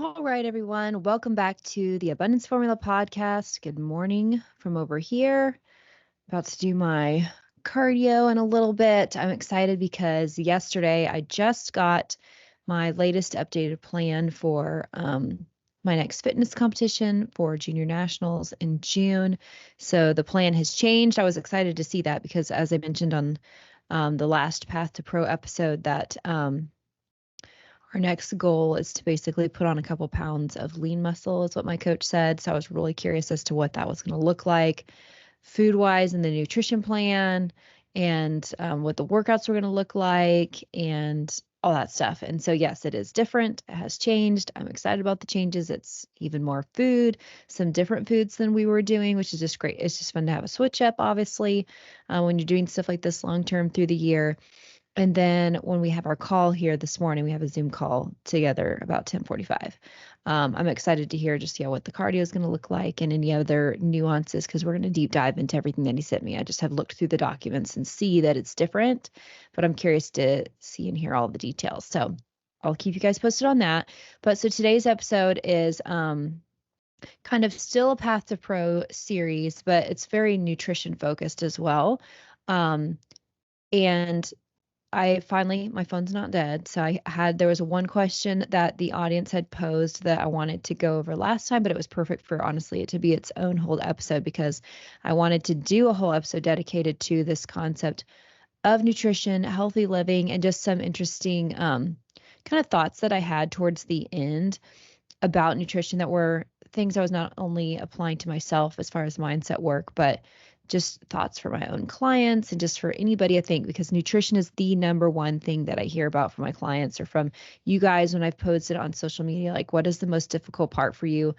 All right, everyone. Welcome back to the Abundance Formula podcast. Good morning from over here. About to do my cardio in a little bit. I'm excited because yesterday I just got my latest updated plan for my next fitness competition for junior nationals in June. So the plan has changed. I was excited to see that because, as I mentioned on the last Path to Pro episode, that our next goal is to basically put on a couple pounds of lean muscle, is what my coach said. So I was really curious as to what that was going to look like food wise in the nutrition plan, and what the workouts were going to look like and all that stuff. And so, yes, it is different. It has changed. I'm excited about the changes. It's even more food, some different foods than we were doing, which is just great. It's just fun to have a switch up, obviously, when you're doing stuff like this long term through the year. And then when we have our call here this morning, we have a Zoom call together about 10:45. I'm excited to hear just what the cardio is going to look like and any other nuances, because we're going to deep dive into everything that he sent me. I just have looked through the documents and see that it's different, but I'm curious to see and hear all the details. So I'll keep you guys posted on that. But so today's episode is kind of still a Path to Pro series, but it's very nutrition focused as well. And my phone's not dead. So there was one question that the audience had posed that I wanted to go over last time, but it was perfect for, honestly, it to be its own whole episode, because I wanted to do a whole episode dedicated to this concept of nutrition, healthy living, and just some interesting kind of thoughts that I had towards the end about nutrition that were things I was not only applying to myself as far as mindset work, but just thoughts for my own clients and just for anybody, I think, because nutrition is the number one thing that I hear about from my clients or from you guys when I've posted on social media, like, what is the most difficult part for you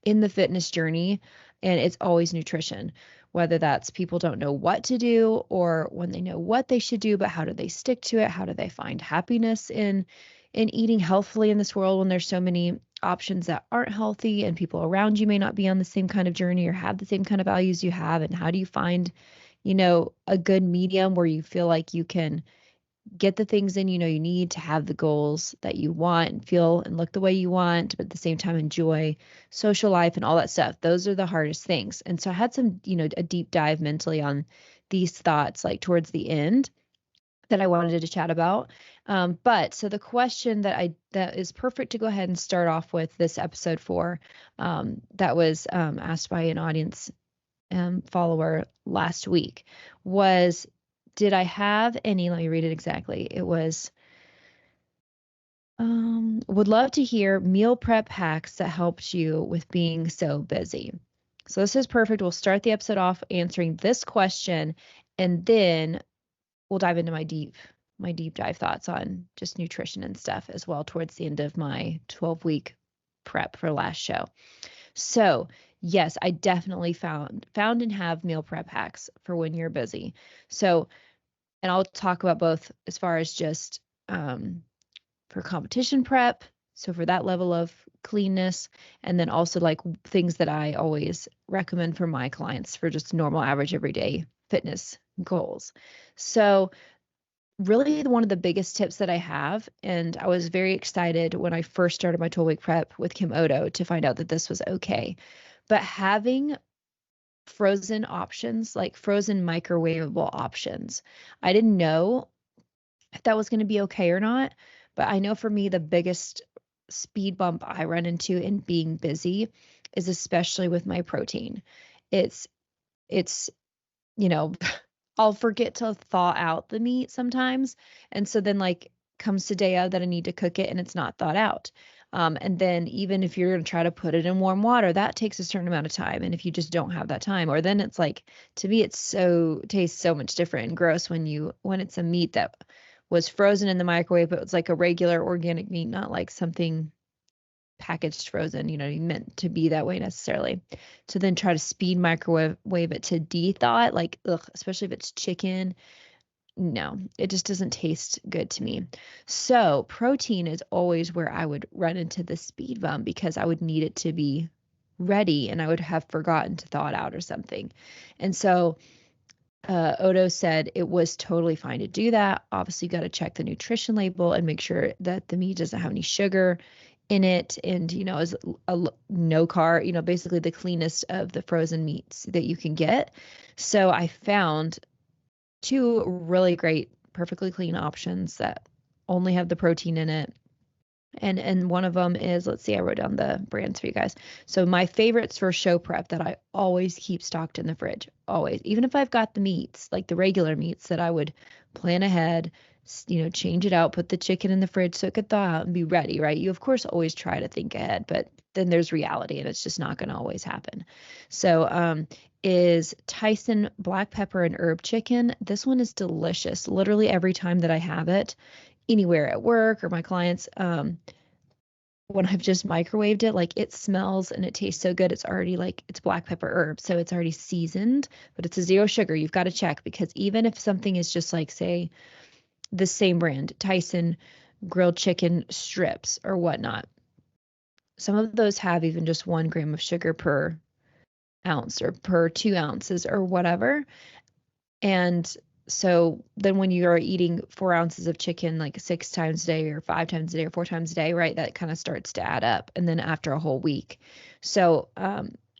in the fitness journey? And it's always nutrition, whether that's people don't know what to do or when they know what they should do, but how do they stick to it? How do they find happiness in eating healthfully in this world when there's so many options that aren't healthy and people around you may not be on the same kind of journey or have the same kind of values you have? And how do you find, a good medium where you feel like you can get the things in, you need to have the goals that you want and feel and look the way you want, but at the same time enjoy social life and all that stuff. Those are the hardest things. And so I had some, a deep dive mentally on these thoughts, like towards the end, that I wanted to chat about. But so the question that is perfect to go ahead and start off with this episode for, that was asked by an audience follower last week, was, did I have any, let me read it exactly. It was, would love to hear meal prep hacks that helped you with being so busy. So this is perfect. We'll start the episode off answering this question, and then we'll dive into my deep dive thoughts on just nutrition and stuff as well towards the end of my 12-week prep for last show. So yes, I definitely found and have meal prep hacks for when you're busy. So, and I'll talk about both as far as just for competition prep, so for that level of cleanness, and then also like things that I always recommend for my clients for just normal, average, everyday fitness goals. So really one of the biggest tips that I have, and I was very excited when I first started my 12-week prep with Kim Odo to find out that this was okay, but having frozen options, like frozen microwavable options. I didn't know if that was going to be okay or not, but I know for me, the biggest speed bump I run into in being busy is especially with my protein. It's, you know, I'll forget to thaw out the meat sometimes. And so then like comes the day of that I need to cook it and it's not thawed out. And then even if you're going to try to put it in warm water, that takes a certain amount of time. And if you just don't have that time, or then it's like, to me, tastes so much different and gross when it's a meat that was frozen in the microwave, but it was like a regular organic meat, not like something packaged frozen, meant to be that way necessarily. To then try to speed microwave it to de-thaw it, like, ugh, especially if it's chicken. No, it just doesn't taste good to me. So protein is always where I would run into the speed bump, because I would need it to be ready and I would have forgotten to thaw it out or something. And so Odo said it was totally fine to do that. Obviously, you got to check the nutrition label and make sure that the meat doesn't have any sugar in it, and is no carb, basically the cleanest of the frozen meats that you can get. So I found two really great, perfectly clean options that only have the protein in it. And one of them is, let's see, I wrote down the brands for you guys. So my favorites for show prep that I always keep stocked in the fridge, always, even if I've got the meats, like the regular meats that I would plan ahead, change it out, put the chicken in the fridge so it could thaw out and be ready, right? You of course always try to think ahead, but then there's reality and it's just not going to always happen. So, is Tyson black pepper and herb chicken. This one is delicious. Literally every time that I have it, anywhere at work or my clients, when I've just microwaved it, like it smells and it tastes so good. It's already like it's black pepper herb, so it's already seasoned, but it's a zero sugar. You've got to check, because even if something is just like, say, the same brand, Tyson grilled chicken strips or whatnot, some of those have even just 1 gram of sugar per ounce or per 2 ounces or whatever. And so then when you are eating 4 ounces of chicken like 6 times a day or 5 times a day or 4 times a day, right, that kind of starts to add up. And then after a whole week. So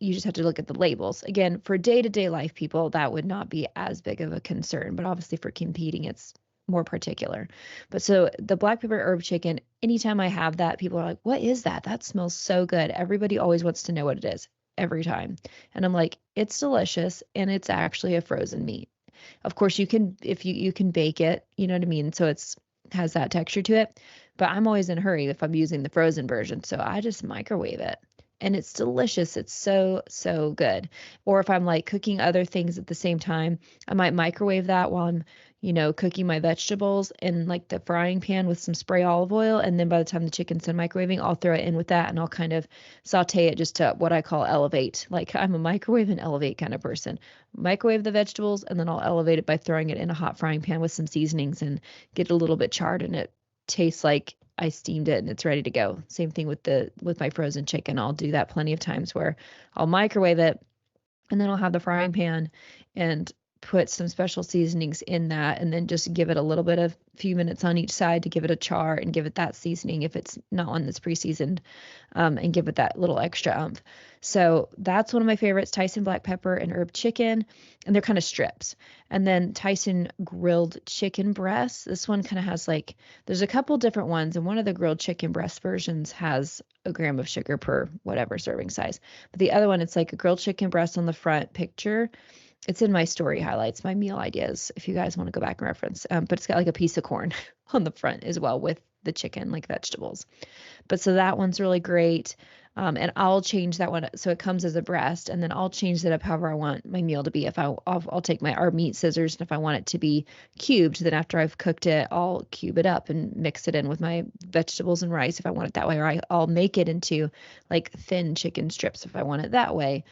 you just have to look at the labels. Again, for day-to-day life people, that would not be as big of a concern. But obviously for competing, it's more particular. But so the black pepper herb chicken, anytime I have that, people are like, what is that? That smells so good. Everybody always wants to know what it is every time. And I'm like, it's delicious, and it's actually a frozen meat. Of course, you can, if you can bake it, you know what I mean? So it's has that texture to it. But I'm always in a hurry if I'm using the frozen version. So I just microwave it. And it's delicious. It's so, so good. Or if I'm like cooking other things at the same time, I might microwave that while I'm, cooking my vegetables in like the frying pan with some spray olive oil. And then by the time the chicken's done microwaving, I'll throw it in with that and I'll kind of saute it just to what I call elevate. Like I'm a microwave and elevate kind of person. Microwave the vegetables and then I'll elevate it by throwing it in a hot frying pan with some seasonings and get it a little bit charred, and it tastes like I steamed it and it's ready to go. Same thing with my frozen chicken. I'll do that plenty of times where I'll microwave it and then I'll have the frying pan and put some special seasonings in that, and then just give it a little bit of few minutes on each side to give it a char and give it that seasoning if it's not one that's pre-seasoned, and give it that little extra umph. So that's one of my favorites, Tyson black pepper and herb chicken, and they're kind of strips. And then Tyson grilled chicken breasts. This one kind of has like, there's a couple different ones, and one of the grilled chicken breast versions has 1 gram of sugar per whatever serving size. But the other one, it's like a grilled chicken breast on the front picture. It's in my story highlights, my meal ideas, if you guys want to go back and reference. But it's got like a piece of corn on the front as well with the chicken, like vegetables. But so that one's really great. And I'll change that one. So it comes as a breast, and then I'll change that up however I want my meal to be. If I'll take our meat scissors, and if I want it to be cubed, then after I've cooked it, I'll cube it up and mix it in with my vegetables and rice if I want it that way. Or I'll make it into like thin chicken strips if I want it that way.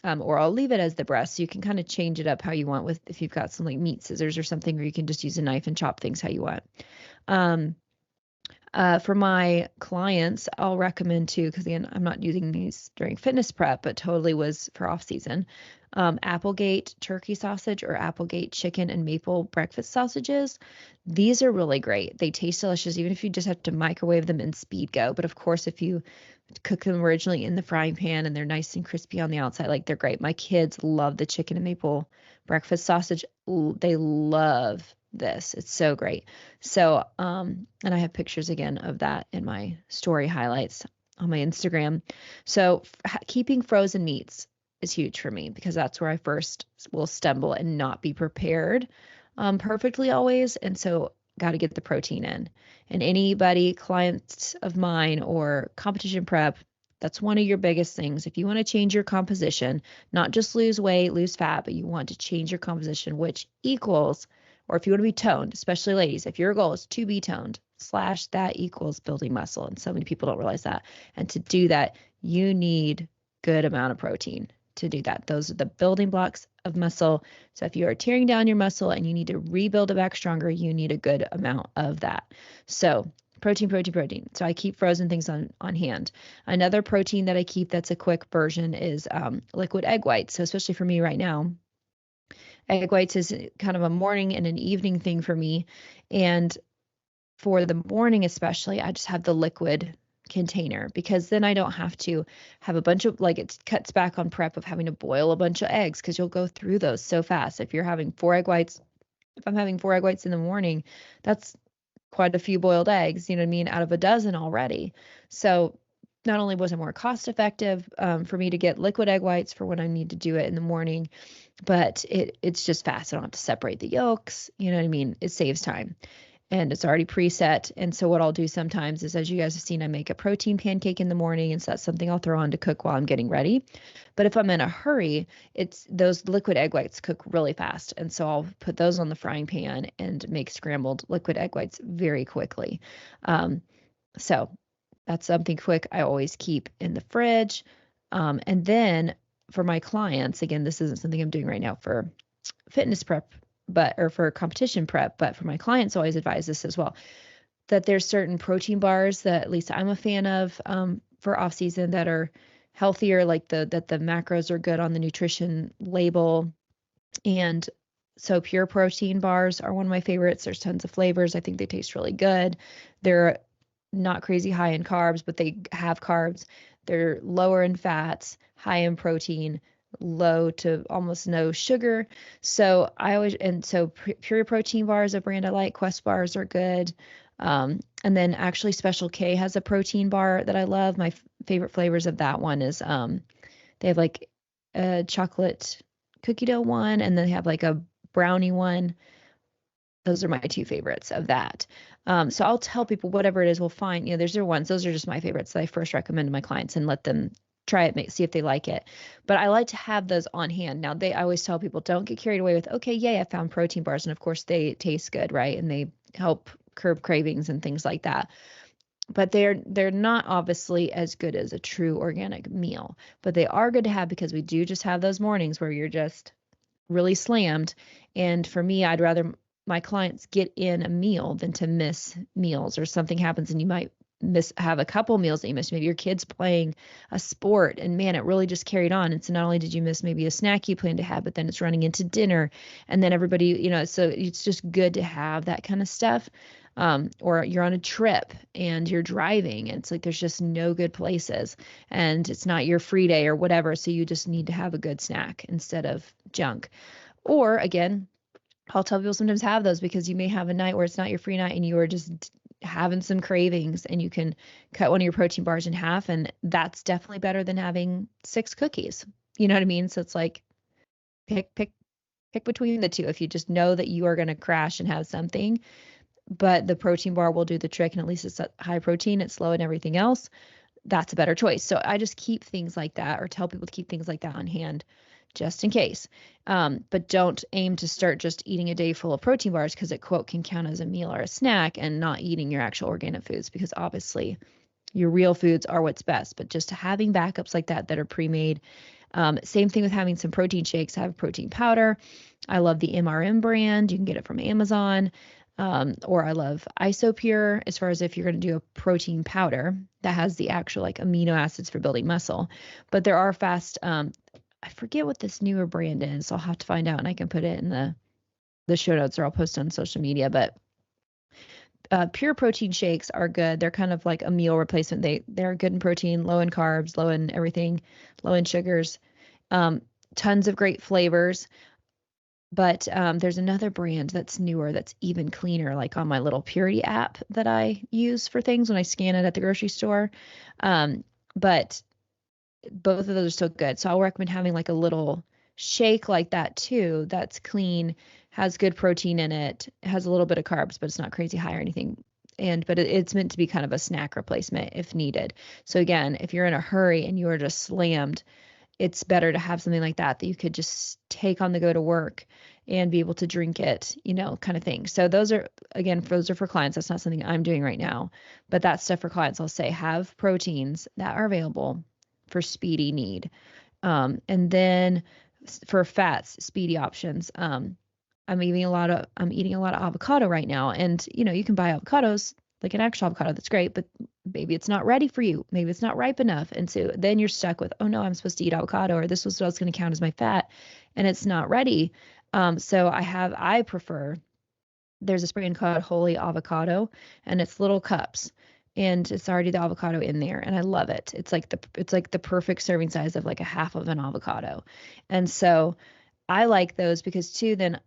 Or I'll leave it as the breast. So you can kind of change it up how you want, with if you've got some like meat scissors or something, or you can just use a knife and chop things how you want. For my clients, I'll recommend too, because again, I'm not using these during fitness prep, but totally was for off season. Applegate turkey sausage or Applegate chicken and maple breakfast sausages. These are really great. They taste delicious, even if you just have to microwave them in speed go. But of course, if you cook them originally in the frying pan and they're nice and crispy on the outside, like they're great. My kids love the chicken and maple breakfast sausage. They love this. It's so great. So, and I have pictures again of that in my story highlights on my Instagram. So keeping frozen meats is huge for me, because that's where I first will stumble and not be prepared perfectly always. And so got to get the protein in. And anybody, clients of mine or competition prep, that's one of your biggest things. If you want to change your composition, not just lose weight, lose fat, but you want to change your composition, which equals, or if you want to be toned, especially ladies, if your goal is to be toned, / that equals building muscle. And so many people don't realize that. And to do that, you need good amount of protein to do that. Those are the building blocks of muscle. So if you are tearing down your muscle and you need to rebuild it back stronger, you need a good amount of that. So protein, protein, protein. So I keep frozen things on hand. Another protein that I keep that's a quick version is liquid egg whites. So especially for me right now, egg whites is kind of a morning and an evening thing for me. And for the morning especially, I just have the liquid container, because then I don't have to have a bunch of, like, it cuts back on prep of having to boil a bunch of eggs, because you'll go through those so fast. If you're having 4 egg whites, if I'm having 4 egg whites in the morning, that's quite a few boiled eggs, you know what I mean, out of a dozen already. So not only was it more cost effective for me to get liquid egg whites for when I need to do it in the morning, but it's just fast. I don't have to separate the yolks. You know what I mean? It saves time, and it's already preset. And so what I'll do sometimes is, as you guys have seen, I make a protein pancake in the morning, and so that's something I'll throw on to cook while I'm getting ready. But if I'm in a hurry, it's those liquid egg whites cook really fast, and so I'll put those on the frying pan and make scrambled liquid egg whites very quickly. So that's something quick I always keep in the fridge. And then for my clients, again, this isn't something I'm doing right now for fitness prep, or for competition prep, but for my clients, I always advise this as well, that there's certain protein bars that at least I'm a fan of for off season, that are healthier, like that the macros are good on the nutrition label. And so pure protein bars are one of my favorites. There's tons of flavors. I think they taste really good. They're not crazy high in carbs, but they have carbs. They're lower in fats, high in protein, low to almost no sugar. So Pure Protein Bar is a brand I like. Quest bars are good. And then actually Special K has a protein bar that I love. My favorite flavors of that one is they have like a chocolate cookie dough one, and then they have like a brownie one. Those are my 2 favorites of that. So I'll tell people whatever it is, we'll find, there's their ones. Those are just my favorites that I first recommend to my clients and let them try it, see if they like it. But I like to have those on hand. Now, I always tell people, don't get carried away with, okay, yay, I found protein bars. And of course they taste good, right? And they help curb cravings and things like that. But they're not obviously as good as a true organic meal, but they are good to have, because we do just have those mornings where you're just really slammed. And for me, I'd rather my clients get in a meal than to miss meals, or something happens and you might have a couple meals that you missed. Maybe your kid's playing a sport and man, it really just carried on. And so not only did you miss maybe a snack you planned to have, but then it's running into dinner, and then everybody, so it's just good to have that kind of stuff. Or you're on a trip and you're driving, and it's like there's just no good places and it's not your free day or whatever. So you just need to have a good snack instead of junk. Or again, I'll tell people sometimes have those, because you may have a night where it's not your free night and you are just having some cravings, and you can cut one of your protein bars in half, and that's definitely better than having 6 cookies. You know what I mean? So it's like pick between the two if you just know that you are going to crash and have something. But the protein bar will do the trick, and at least it's high protein, it's low in everything else. That's a better choice. So I just keep things like that, or tell people to keep things like that on hand just in case. But don't aim to start just eating a day full of protein bars, because it, quote, can count as a meal or a snack, and not eating your actual organic foods, because obviously your real foods are what's best. But just having backups like that are pre-made. Same thing with having some protein shakes. I have protein powder. I love the MRM brand. You can get it from Amazon. Or I love Isopure, as far as if you're going to do a protein powder that has the actual like amino acids for building muscle. But there are I forget what this newer brand is. So I'll have to find out, and I can put it in the show notes, or I'll post on social media. But pure protein shakes are good. They're kind of like a meal replacement. They're good in protein, low in carbs, low in everything, low in sugars, tons of great flavors. But there's another brand that's newer, that's even cleaner, like on my little Purity app that I use for things when I scan it at the grocery store. But both of those are so good. So I'll recommend having like a little shake like that too, that's clean, has good protein in it, has a little bit of carbs, but it's not crazy high or anything. But it's meant to be kind of a snack replacement if needed. So again, if you're in a hurry and you are just slammed, it's better to have something like that you could just take on the go to work and be able to drink it, kind of thing. So those are for clients. That's not something I'm doing right now, but that's stuff for clients. I'll say have proteins that are available for speedy need. And then for fats, speedy options. I'm eating a lot of avocado right now, and you can buy avocados, like an actual avocado that's great, but maybe it's not ready for you. Maybe it's not ripe enough. And so then you're stuck with, oh no, I'm supposed to eat avocado, or this was what I was going to count as my fat, and it's not ready. So there's this brand called Holy Avocado, and it's little cups. and it's already the avocado in there, and I love it. It's like the perfect serving size of like a half of an avocado. And so I like those because too, then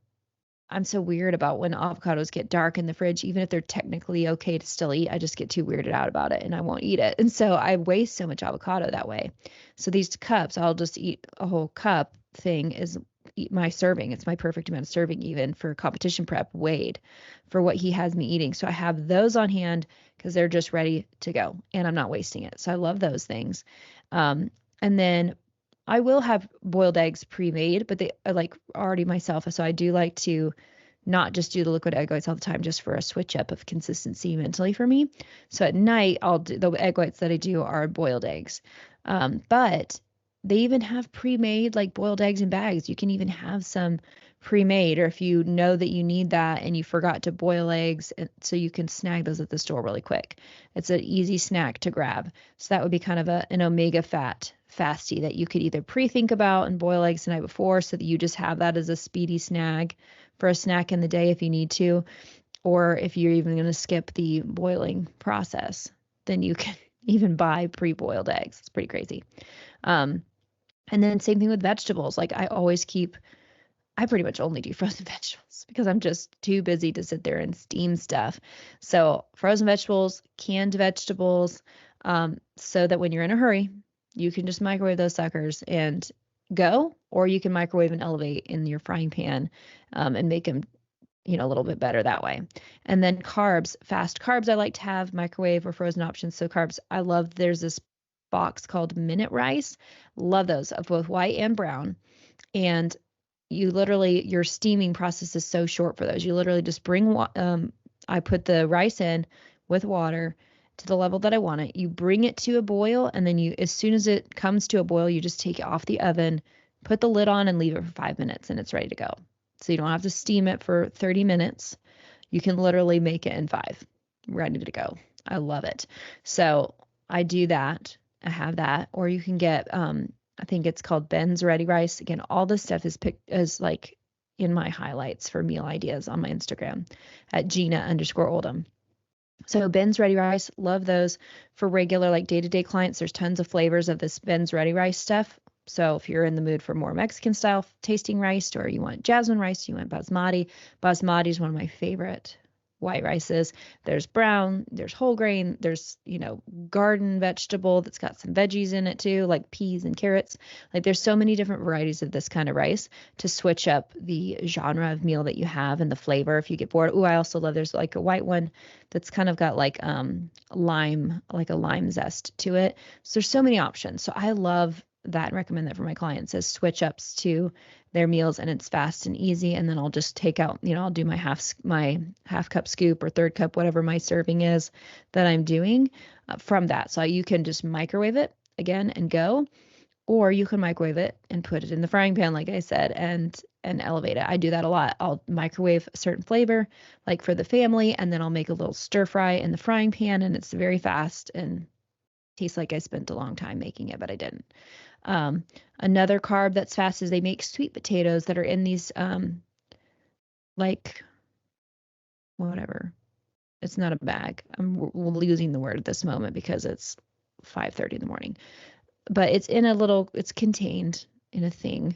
I'm so weird about when avocados get dark in the fridge, even if they're technically okay to still eat, I just get too weirded out about it and I won't eat it. And so I waste so much avocado that way. So these cups, I'll just eat a whole cup thing is eat my serving. It's my perfect amount of serving, even for competition prep, weighed for what he has me eating. So I have those on hand because they're just ready to go and I'm not wasting it. So I love those things. Um, and then I will have boiled eggs pre-made, but they are like already myself. So I do like to not just do the liquid egg whites all the time, just for a switch up of consistency mentally for me. So at night, I'll do the egg whites that I do are boiled eggs. But they even have pre-made like boiled eggs in bags. You can even have some pre-made, or if you know that you need that and you forgot to boil eggs, so you can snag those at the store really quick. It's an easy snack to grab. So that would be kind of an omega fat fasty that you could either pre-think about and boil eggs the night before so that you just have that as a speedy snag for a snack in the day if you need to, or if you're even going to skip the boiling process, then you can even buy pre-boiled eggs. It's pretty crazy. Um, and then same thing with vegetables. Like I pretty much only do frozen vegetables because I'm just too busy to sit there and steam stuff. So frozen vegetables, canned vegetables, so that when you're in a hurry, you can just microwave those suckers and go, or you can microwave and elevate in your frying pan, and make them, a little bit better that way. And then carbs, fast carbs, I like to have microwave or frozen options. So carbs, I love, there's this box called Minute Rice. Love those of both white and brown. And your steaming process is so short for those. You literally just I put the rice in with water to the level that I want it. You bring it to a boil, and then as soon as it comes to a boil, you just take it off the oven, put the lid on, and leave it for 5 minutes, and it's ready to go. So you don't have to steam it for 30 minutes. You can literally make it in 5, ready to go. I love it. So I do that. I have that. Or you can get, I think it's called Ben's Ready Rice. Again, all this stuff is like in my highlights for meal ideas on my Instagram at Gina_Oldham. So Ben's Ready Rice, love those for regular, like day-to-day clients. There's tons of flavors of this Ben's Ready Rice stuff. So if you're in the mood for more Mexican style tasting rice, or you want jasmine rice, you want basmati. Basmati is one of my favorite white rices. There's brown, there's whole grain, there's, garden vegetable that's got some veggies in it too, like peas and carrots. Like there's so many different varieties of this kind of rice to switch up the genre of meal that you have and the flavor if you get bored. Oh, I also love, there's like a white one that's kind of got like lime, like a lime zest to it. So there's so many options. So I love that and recommend that for my clients as switch ups to their meals, and it's fast and easy. And then I'll just take out, I'll do my half cup scoop or third cup, whatever my serving is that I'm doing from that. So you can just microwave it again and go, or you can microwave it and put it in the frying pan, like I said, and elevate it. I do that a lot. I'll microwave a certain flavor, like for the family, and then I'll make a little stir fry in the frying pan, and it's very fast and tastes like I spent a long time making it, but I didn't. Another carb that's fast is they make sweet potatoes that are in these, like, whatever. It's not a bag. I'm losing the word at this moment because it's 5:30 in the morning. But it's contained in a thing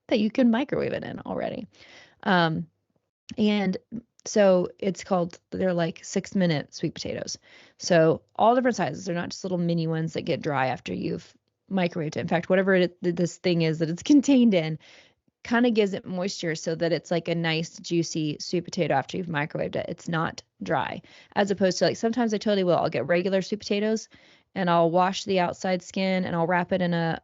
that you can microwave it in already. And so they're like 6-minute sweet potatoes. So all different sizes. They're not just little mini ones that get dry after you've microwaved it. In fact, whatever this thing is that it's contained in kind of gives it moisture so that it's like a nice juicy sweet potato after you've microwaved it. It's not dry, as opposed to like sometimes I totally will. I'll get regular sweet potatoes and I'll wash the outside skin and I'll wrap it in a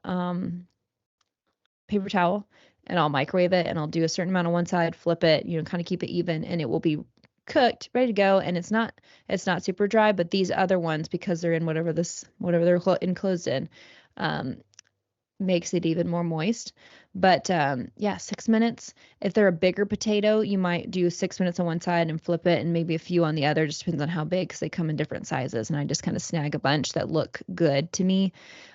paper towel and I'll microwave it and I'll do a certain amount on one side, flip it, kind of keep it even, and it will be cooked, ready to go. And it's not super dry, but these other ones, because they're in whatever they're enclosed in, makes it even more moist. But yeah, 6 minutes. If they're a bigger potato, you might do 6 minutes on one side and flip it and maybe a few on the other. Just depends on how big, because they come in different sizes. And I just kind of snag a bunch that look good to me,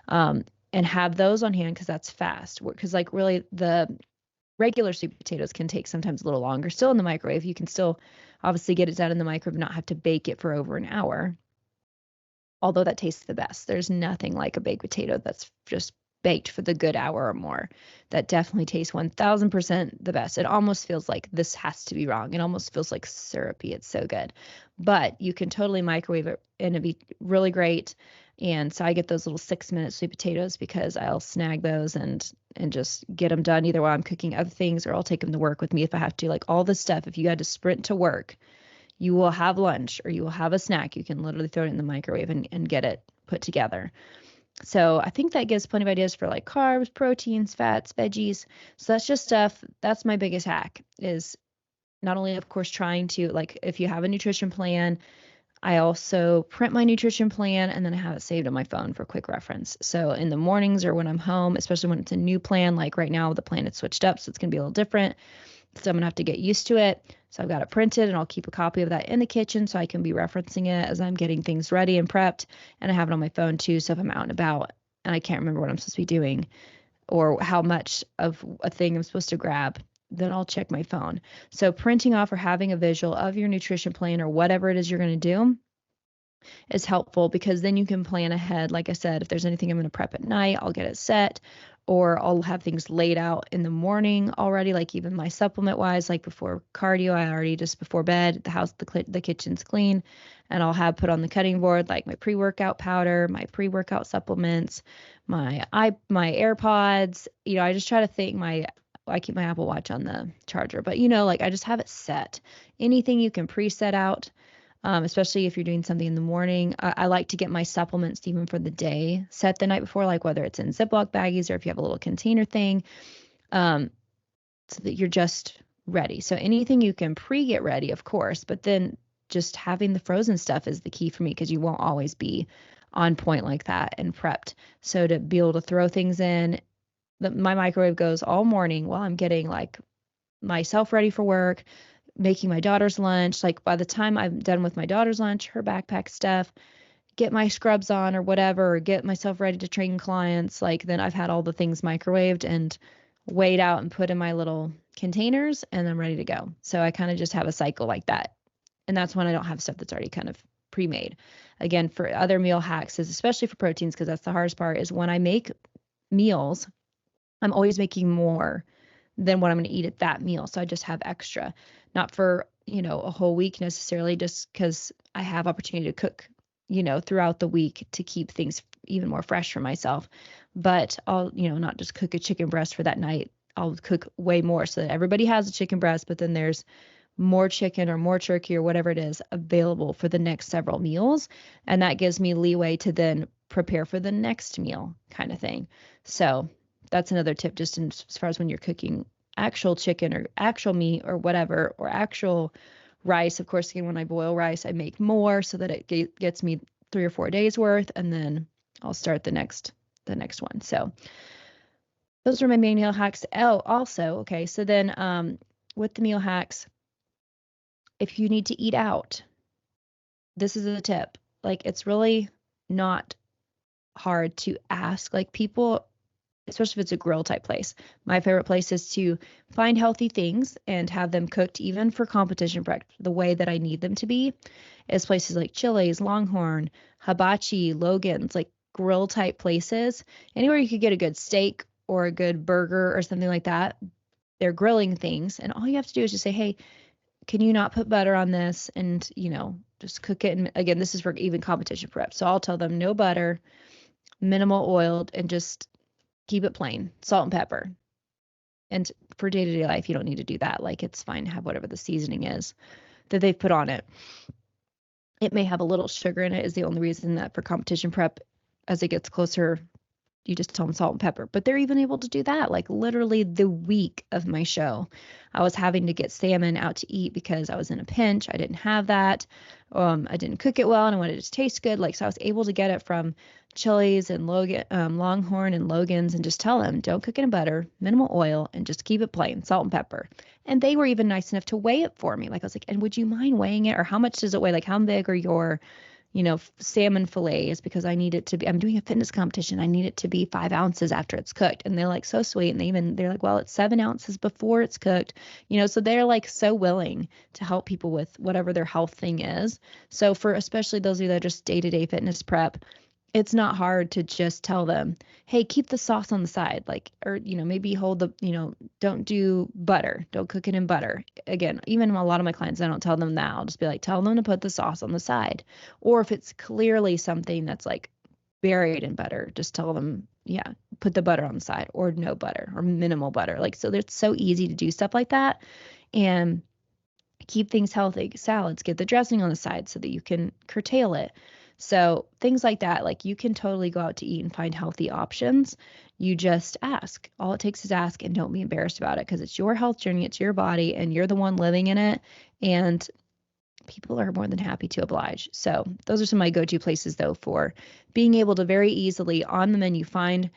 and have those on hand because that's fast. Because like really the regular sweet potatoes can take sometimes a little longer. Still in the microwave, you can still obviously get it done in the microwave, not have to bake it for over an hour. although that tastes the best. There's nothing like a baked potato that's just baked for the good hour or more. That definitely tastes 1000% the best. It almost feels like this has to be wrong. It almost feels like syrupy. It's so good. But you can totally microwave it and it'd be really great. And so I get those little 6-minute sweet potatoes because I'll snag those and just get them done either while I'm cooking other things or I'll take them to work with me if I have to. Like all this stuff, if you had to sprint to work, you will have lunch or you will have a snack. You can literally throw it in the microwave and get it put together. So I think that gives plenty of ideas for like carbs, proteins, fats, veggies. So that's just stuff. That's my biggest hack is not only, of course, trying to like if you have a nutrition plan, I also print my nutrition plan and then I have it saved on my phone for quick reference. So in the mornings or when I'm home, especially when it's a new plan, like right now the plan is switched up, so it's going to be a little different. So I'm gonna have to get used to it. So I've got it printed and I'll keep a copy of that in the kitchen so I can be referencing it as I'm getting things ready and prepped. And I have it on my phone too. So if I'm out and about and I can't remember what I'm supposed to be doing or how much of a thing I'm supposed to grab, then I'll check my phone. So printing off or having a visual of your nutrition plan or whatever it is you're going to do is helpful because then you can plan ahead. Like I said, if there's anything I'm going to prep at night, I'll get it set or I'll have things laid out in the morning already, like even my supplement wise, like before cardio, I already just before bed, the kitchen's clean and I'll have put on the cutting board, like my pre-workout powder, my pre-workout supplements, my AirPods, I just try to think I keep my Apple Watch on the charger, but like I just have it set. Anything you can preset out, especially if you're doing something in the morning. I like to get my supplements even for the day set the night before, like whether it's in Ziploc baggies or if you have a little container thing, so that you're just ready. So anything you can get ready, of course, but then just having the frozen stuff is the key for me because you won't always be on point like that and prepped. So to be able to throw things in, my microwave goes all morning while I'm getting like myself ready for work, making my daughter's lunch. Like by the time I'm done with my daughter's lunch, her backpack stuff, get my scrubs on or whatever, or get myself ready to train clients, like then I've had all the things microwaved and weighed out and put in my little containers and I'm ready to go. So I kind of just have a cycle like that. And that's when I don't have stuff that's already kind of pre-made. Again, for other meal hacks is especially for proteins, because that's the hardest part, is when I make meals, I'm always making more than what I'm going to eat at that meal. So I just have extra, not for, a whole week necessarily, just because I have opportunity to cook, throughout the week to keep things even more fresh for myself. But I'll, not just cook a chicken breast for that night. I'll cook way more so that everybody has a chicken breast, but then there's more chicken or more turkey or whatever it is available for the next several meals. And that gives me leeway to then prepare for the next meal kind of thing. So that's another tip, just as far as when you're cooking actual chicken or actual meat or whatever, or actual rice. Of course, again, when I boil rice, I make more so that it gets me 3 or 4 days worth, and then I'll start the next one. So those are my main meal hacks. Oh, also, okay, so then with the meal hacks, if you need to eat out, this is a tip. Like, it's really not hard to ask. Like, people, especially if it's a grill type place. My favorite place is to find healthy things and have them cooked even for competition prep the way that I need them to be. Is places like Chili's, Longhorn, Hibachi, Logan's, like grill type places. Anywhere you could get a good steak or a good burger or something like that. They're grilling things. And all you have to do is just say, hey, can you not put butter on this? And, just cook it. And again, this is for even competition prep. So I'll tell them no butter, minimal oiled, and just keep it plain, salt and pepper. And for day-to-day life, you don't need to do that. Like, it's fine to have whatever the seasoning is that they've put on it. It may have a little sugar in it, is the only reason that for competition prep, as it gets closer, you just tell them salt and pepper. But they're even able to do that. Like, literally the week of my show, I was having to get salmon out to eat because I was in a pinch. I didn't have that. I didn't cook it well and I wanted it to taste good. Like, so I was able to get it from Chili's and Longhorn and Logan's, and just tell them, don't cook it in butter, minimal oil, and just keep it plain, salt and pepper. And they were even nice enough to weigh it for me. Like, I was like, and would you mind weighing it? Or how much does it weigh? Like, how big are your salmon fillets because I'm doing a fitness competition. I need it to be 5 ounces after it's cooked. And they're like so sweet. And they're like, well, it's 7 ounces before it's cooked, so they're like so willing to help people with whatever their health thing is. So for especially those of you that are just day-to-day fitness prep, it's not hard to just tell them, hey, keep the sauce on the side, like, or, maybe hold don't do butter, don't cook it in butter. Again, even a lot of my clients, I don't tell them that. I'll just be like, tell them to put the sauce on the side. Or if it's clearly something that's like buried in butter, just tell them, yeah, put the butter on the side, or no butter or minimal butter. Like, so it's so easy to do stuff like that and keep things healthy. Salads, get the dressing on the side so that you can curtail it. So things like that, like you can totally go out to eat and find healthy options. You just ask. All it takes is ask, and don't be embarrassed about it, because it's your health journey, it's your body, and you're the one living in it. And people are more than happy to oblige. So those are some of my go-to places, though, for being able to very easily on the menu find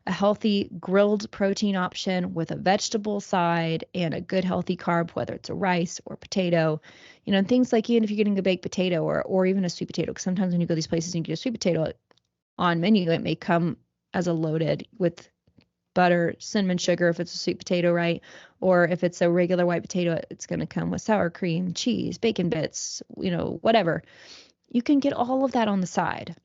a healthy grilled protein option with a vegetable side and a good healthy carb, whether it's a rice or potato, and things like, even if you're getting a baked potato or even a sweet potato, because sometimes when you go to these places and you get a sweet potato on menu, it may come as a loaded with butter, cinnamon, sugar if it's a sweet potato, right? Or if it's a regular white potato, it's going to come with sour cream, cheese, bacon bits, whatever. You can get all of that on the side.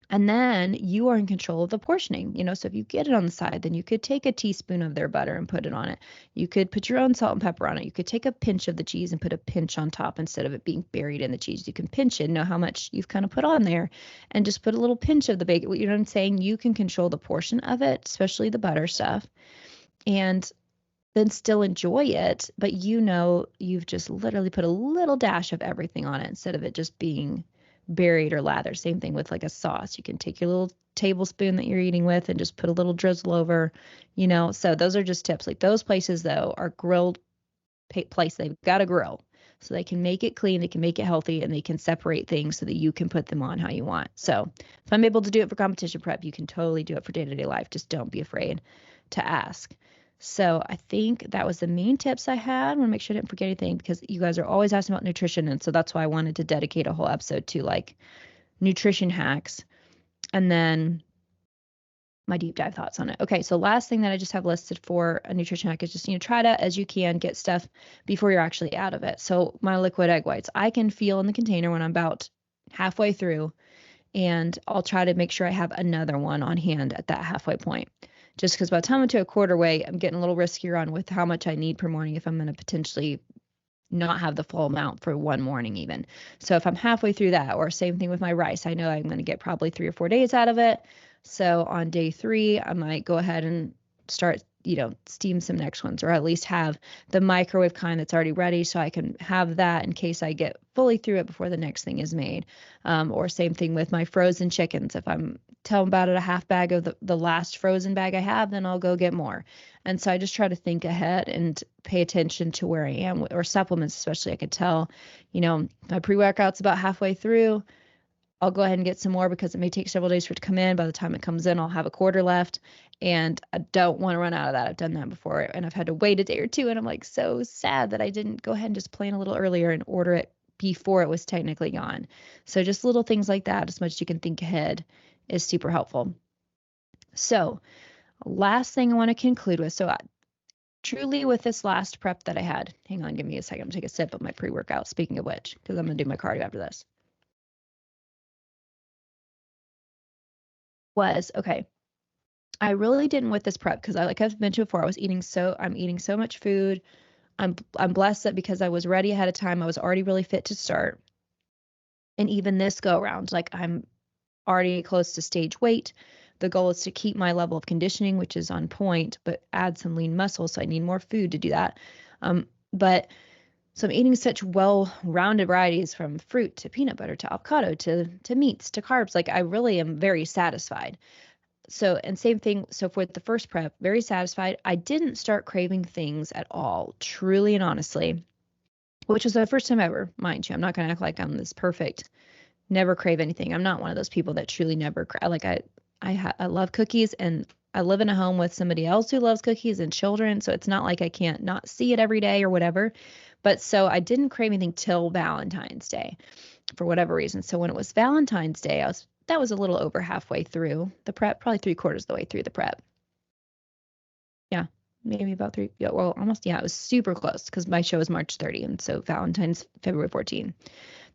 And then you are in control of the portioning, so if you get it on the side, then you could take a teaspoon of their butter and put it on it. You could put your own salt and pepper on it. You could take a pinch of the cheese and put a pinch on top instead of it being buried in the cheese. You can pinch it, know how much you've kind of put on there, and just put a little pinch of the bacon. You know what I'm saying? You can control the portion of it, especially the butter stuff, and then still enjoy it. But you've just literally put a little dash of everything on it instead of it just being buried or lathered. Same thing with like a sauce. You can take your little tablespoon that you're eating with and just put a little drizzle over, So those are just tips. Like those places, though, are grilled place. They've got a grill, so they can make it clean, they can make it healthy, and they can separate things so that you can put them on how you want. So if I'm able to do it for competition prep, you can totally do it for day-to-day life. Just don't be afraid to ask. So I think that was the main tips I had. I want to make sure I didn't forget anything, because you guys are always asking about nutrition. And so that's why I wanted to dedicate a whole episode to like nutrition hacks and then my deep dive thoughts on it. Okay, so last thing that I just have listed for a nutrition hack is just, try to, as you can, get stuff before you're actually out of it. So my liquid egg whites, I can feel in the container when I'm about halfway through, and I'll try to make sure I have another one on hand at that halfway point. Just because by the time I'm to a quarter way, I'm getting a little riskier on with how much I need per morning if I'm going to potentially not have the full amount for one morning even. So if I'm halfway through that, or same thing with my rice, I know I'm going to get probably 3 or 4 days out of it. So on day 3, I might go ahead and start, steam some next ones, or at least have the microwave kind that's already ready so I can have that in case I get fully through it before the next thing is made. Or same thing with my frozen chickens. If I'm telling about it, a half bag of the last frozen bag I have, then I'll go get more. And so I just try to think ahead and pay attention to where I am, or supplements especially. I could tell, my pre-workout's about halfway through. I'll go ahead and get some more because it may take several days for it to come in. By the time it comes in, I'll have a quarter left, and I don't want to run out of that. I've done that before, and I've had to wait a day or two, and I'm like so sad that I didn't go ahead and just plan a little earlier and order it before it was technically gone. So just little things like that, as much as you can think ahead, is super helpful. So last thing I want to conclude with. So truly with this last prep that I had, hang on, give me a second. I'm gonna take a sip of my pre-workout, speaking of which, because I'm gonna do my cardio after this. Okay. I really didn't with this prep because like I've mentioned before, I'm eating so much food. I'm blessed that because I was ready ahead of time, I was already really fit to start. And even this go around, like I'm already close to stage weight. The goal is to keep my level of conditioning, which is on point, but add some lean muscle. So I need more food to do that. So I'm eating such well-rounded varieties, from fruit to peanut butter to avocado to meats to carbs. Like I really am very satisfied. So, and same thing. So for the first prep, very satisfied. I didn't start craving things at all, truly and honestly, which was the first time ever, mind you. I'm not going to act like I'm this perfect, never crave anything. I'm not one of those people that truly never like I love cookies, and I live in a home with somebody else who loves cookies and children. So it's not like I can't not see it every day or whatever. But so I didn't crave anything till Valentine's Day. for whatever reason. So when it was Valentine's Day, that was a little over halfway through the prep, probably 3/4 of the way through the prep. Yeah, maybe about three. Yeah, well, almost. Yeah, it was super close because my show is March 30th, and so Valentine's February 14th.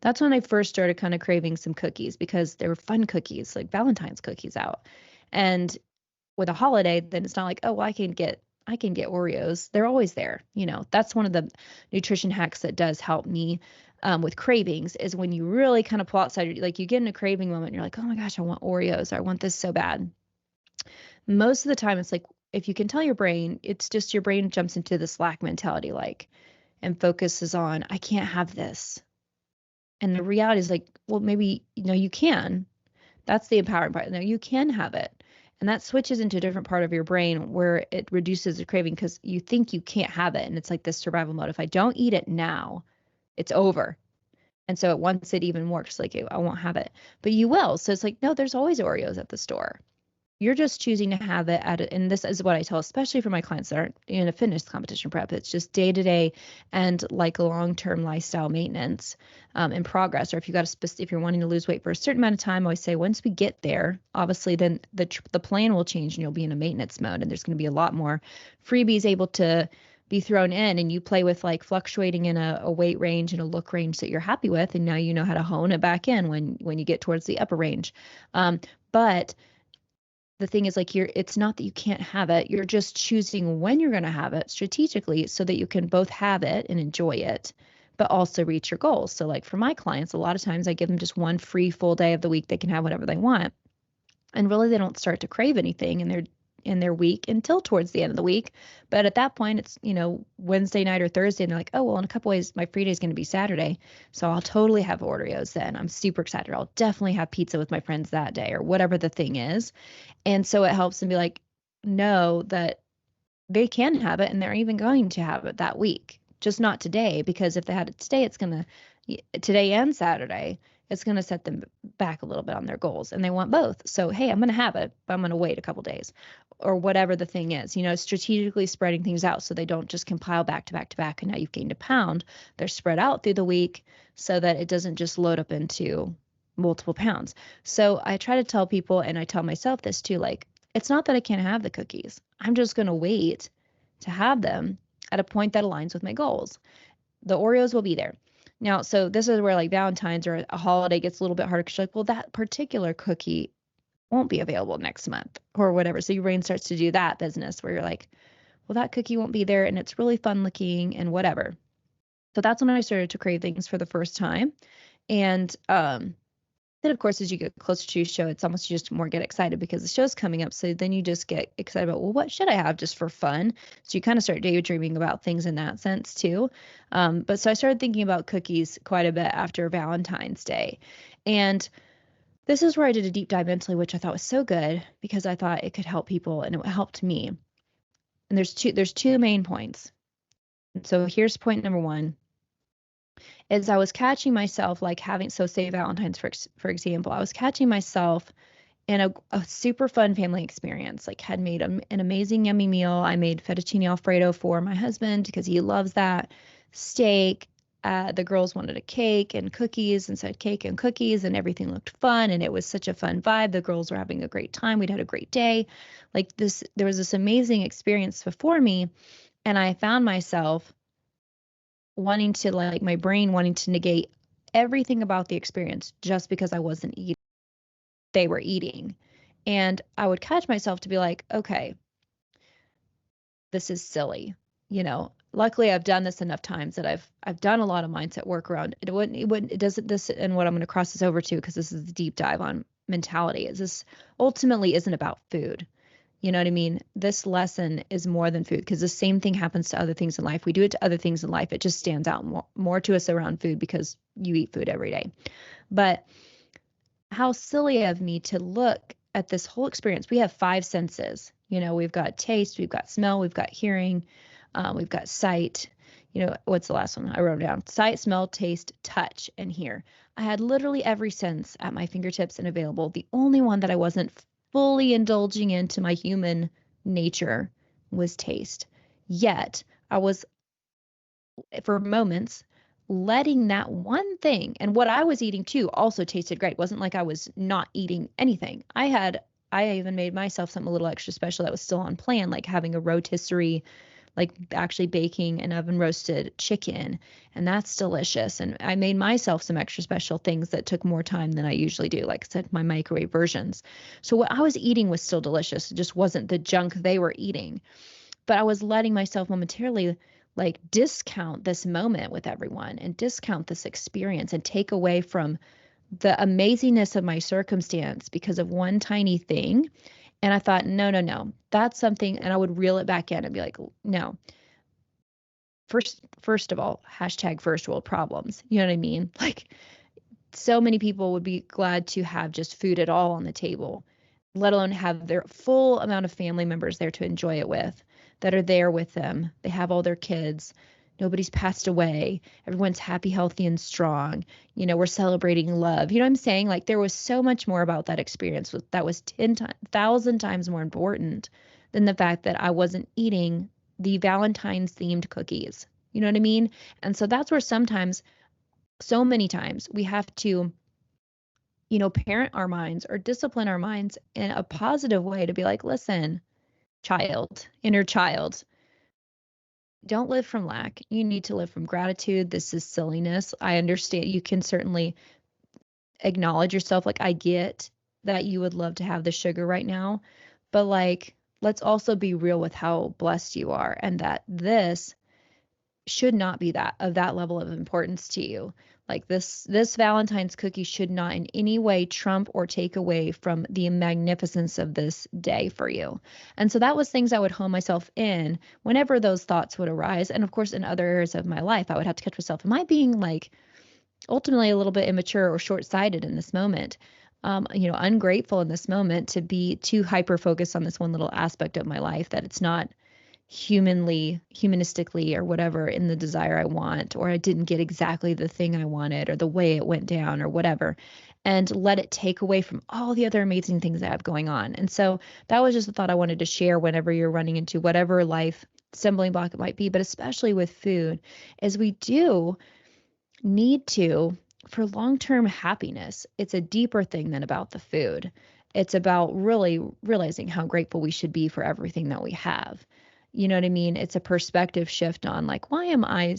That's when I first started kind of craving some cookies because there were fun cookies, like Valentine's cookies out. And with a holiday, then it's not like, oh, well, I can get Oreos. They're always there. That's one of the nutrition hacks that does help me with cravings is when you really kind of pull outside, like you get in a craving moment, and you're like, oh my gosh, I want Oreos, or I want this so bad. Most of the time, it's like if you can tell your brain, it's just your brain jumps into the slack mentality, like, and focuses on, I can't have this. And the reality is like, well, maybe, you can. That's the empowering part. No, you can have it. And that switches into a different part of your brain where it reduces the craving because you think you can't have it. And it's like this survival mode. If I don't eat it now, it's over. And so it wants it even more. Just like, I won't have it. But you will. So it's like, no, there's always Oreos at the store. You're just choosing to have it and this is what I tell, especially for my clients that aren't in a fitness competition prep. It's just day to day and like a long-term lifestyle maintenance in progress. Or if if you're wanting to lose weight for a certain amount of time, I always say once we get there, obviously then the plan will change and you'll be in a maintenance mode and there's going to be a lot more freebies able to be thrown in and you play with like fluctuating in a weight range and a look range that you're happy with. And now you know how to hone it back in when you get towards the upper range. But the thing is like it's not that you can't have it. You're just choosing when you're going to have it strategically so that you can both have it and enjoy it, but also reach your goals. So like for my clients, a lot of times I give them just one free full day of the week. They can have whatever they want. And really they don't start to crave anything in their week until towards the end of the week. But at that point, it's, Wednesday night or Thursday, and they're like, oh, well, in a couple ways, my free day is going to be Saturday. So I'll totally have Oreos then. I'm super excited. I'll definitely have pizza with my friends that day or whatever the thing is. And so it helps them be like, know that they can have it and they're even going to have it that week, just not today, because if they had it today, today and Saturday, it's going to set them back a little bit on their goals and they want both. So, hey, I'm going to have it, but I'm going to wait a couple days or whatever the thing is, strategically spreading things out so they don't just compile back to back to back. And now you've gained a pound. They're spread out through the week so that it doesn't just load up into multiple pounds. So I try to tell people, and I tell myself this too, like, it's not that I can't have the cookies. I'm just going to wait to have them at a point that aligns with my goals. The Oreos will be there. Now, so this is where like Valentine's or a holiday gets a little bit harder because you're like, well, that particular cookie won't be available next month or whatever. So your brain starts to do that business where you're like, well, that cookie won't be there and it's really fun looking and whatever. So that's when I started to crave things for the first time. And then, of course, as you get closer to your show, it's almost just more get excited because the show's coming up. So then you just get excited about, well, what should I have just for fun? So you kind of start daydreaming about things in that sense too. But so I started thinking about cookies quite a bit after Valentine's Day. And this is where I did a deep dive mentally, which I thought was so good because I thought it could help people and it helped me. And there's two main points. So here's point number one. Is I was catching myself like say Valentine's, for example, I was catching myself in a super fun family experience, like had made an amazing yummy meal. I made fettuccine Alfredo for my husband because he loves that, steak. The girls wanted a cake and cookies and said cake and cookies and everything looked fun. And it was such a fun vibe. The girls were having a great time. We'd had a great day. Like there was this amazing experience before me. And I found myself wanting to like my brain wanting to negate everything about the experience just because I wasn't eating. They were eating. And I would catch myself to be like, okay, this is silly. Luckily I've done this enough times that I've done a lot of mindset work around it. It doesn't this and what I'm going to cross this over to because this is the deep dive on mentality is this ultimately isn't about food. You know what I mean? This lesson is more than food because the same thing happens to other things in life. We do it to other things in life. It just stands out more to us around food because you eat food every day. But how silly of me to look at this whole experience. We have 5 senses. We've got taste, we've got smell, we've got hearing, we've got sight. What's the last one? I wrote down sight, smell, taste, touch, and hear. I had literally every sense at my fingertips and available. The only one that I wasn't fully indulging into my human nature was taste. Yet I was, for moments, letting that one thing, and what I was eating too also tasted great. It wasn't like I was not eating anything. I even made myself something a little extra special that was still on plan, like having a rotisserie, like actually baking an oven roasted chicken, and that's delicious. And I made myself some extra special things that took more time than I usually do, like I said, my microwave versions. So what I was eating was still delicious. It just wasn't the junk they were eating. But I was letting myself momentarily like discount this moment with everyone and discount this experience and take away from the amazingness of my circumstance because of one tiny thing. And I thought, no, no, no, that's something. And I would reel it back in and be like, no, first of all, hashtag first world problems. You know what I mean? Like, so many people would be glad to have just food at all on the table, let alone have their full amount of family members there to enjoy it with, that are there with them. They have all their kids. Nobody's passed away. Everyone's happy, healthy, and strong. You know, we're celebrating love. You know what I'm saying? Like, there was so much more about that experience that was 10,000 times more important than the fact that I wasn't eating the Valentine's themed cookies. You know what I mean? And so that's where sometimes, so many times, we have to, parent our minds or discipline our minds in a positive way to be like, listen, child, inner child, don't live from lack. You need to live from gratitude. This is silliness. I understand. You can certainly acknowledge yourself. Like, I get that you would love to have the sugar right now, but like, let's also be real with how blessed you are and that this should not be that of that level of importance to you. Like, this Valentine's cookie should not in any way trump or take away from the magnificence of this day for you. And so that was things I would hone myself in whenever those thoughts would arise. And of course, in other areas of my life, I would have to catch myself. Am I being like ultimately a little bit immature or short-sighted in this moment? Ungrateful in this moment to be too hyper focused on this one little aspect of my life that it's not humanistically or whatever in the desire I want, or I didn't get exactly the thing I wanted or the way it went down or whatever, and let it take away from all the other amazing things I have going on. And so that was just a thought I wanted to share whenever you're running into whatever life stumbling block it might be, but especially with food, is we do need to, for long-term happiness, it's a deeper thing than about the food. It's about really realizing how grateful we should be for everything that we have. You know what I mean? It's a perspective shift on like, why am I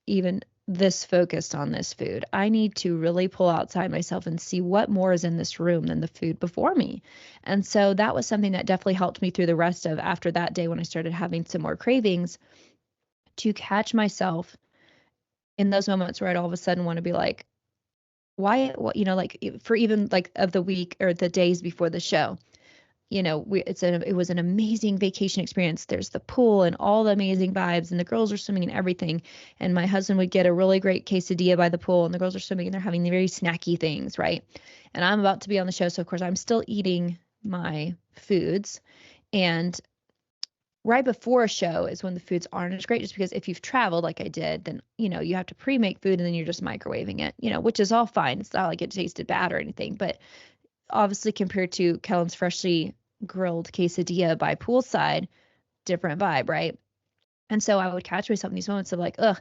even this focused on this food? I need to really pull outside myself and see what more is in this room than the food before me. And so that was something that definitely helped me through the rest of after that day when I started having some more cravings, to catch myself in those moments where I'd all of a sudden want to be like, why, what, like for even like of the week or the days before the show, it was an amazing vacation experience. There's the pool and all the amazing vibes, and the girls are swimming and everything. And my husband would get a really great quesadilla by the pool, and the girls are swimming and they're having the very snacky things, right? And I'm about to be on the show, so of course I'm still eating my foods. And right before a show is when the foods aren't as great, just because if you've traveled like I did, then, you have to pre-make food and then you're just microwaving it, which is all fine. It's not like it tasted bad or anything, but obviously compared to Kellen's freshly grilled quesadilla by poolside, different vibe, right? And so I would catch myself in these moments of like, ugh,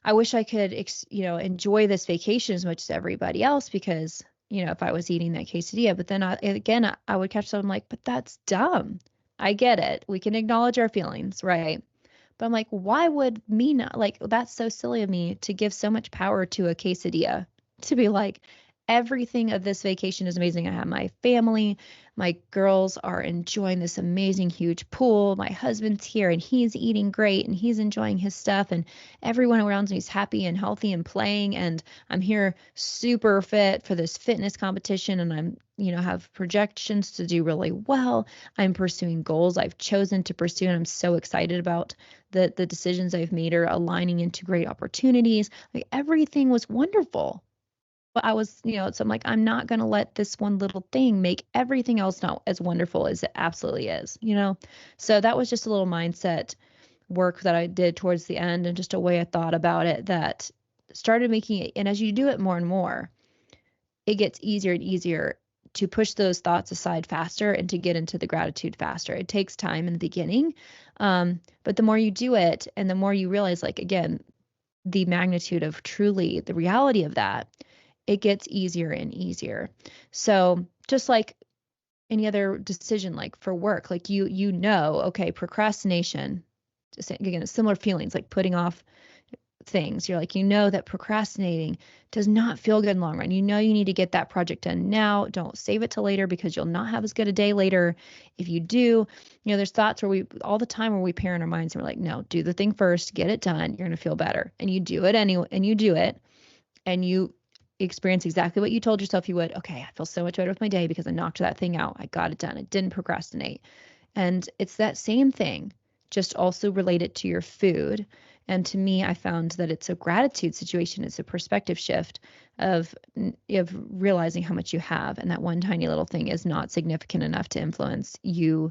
I wish I could, enjoy this vacation as much as everybody else, because, if I was eating that quesadilla, but then I would catch myself, I'm like, but that's dumb. I get it. We can acknowledge our feelings, right? But I'm like, why would me not, like, that's so silly of me to give so much power to a quesadilla, to be like, everything of this vacation is amazing. I have my family. My girls are enjoying this amazing, huge pool. My husband's here and he's eating great and he's enjoying his stuff. And everyone around me is happy and healthy and playing. And I'm here super fit for this fitness competition. And I'm, have projections to do really well. I'm pursuing goals I've chosen to pursue. And I'm so excited about the decisions I've made are aligning into great opportunities. Like, everything was wonderful. But I was, so I'm like, I'm not going to let this one little thing make everything else not as wonderful as it absolutely is. So that was just a little mindset work that I did towards the end, and just a way I thought about it that started making it. And as you do it more and more, it gets easier and easier to push those thoughts aside faster and to get into the gratitude faster. It takes time in the beginning. But the more you do it and the more you realize, like, again, the magnitude of truly the reality of that, it gets easier and easier. So just like any other decision, like for work, like okay, procrastination, just again, similar feelings like putting off things. You're like, that procrastinating does not feel good in the long run. You need to get that project done now. Don't save it till later because you'll not have as good a day later. If you do, there's thoughts all the time where we pair in our minds and we're like, no, do the thing first, get it done. You're going to feel better. And you do it anyway, and you do it and you experience exactly what you told yourself you would. Okay, I feel so much better with my day because I knocked that thing out. I got it done. I didn't procrastinate. And it's that same thing, just also related to your food. And to me, I found that it's a gratitude situation. It's a perspective shift of realizing how much you have. And that one tiny little thing is not significant enough to influence you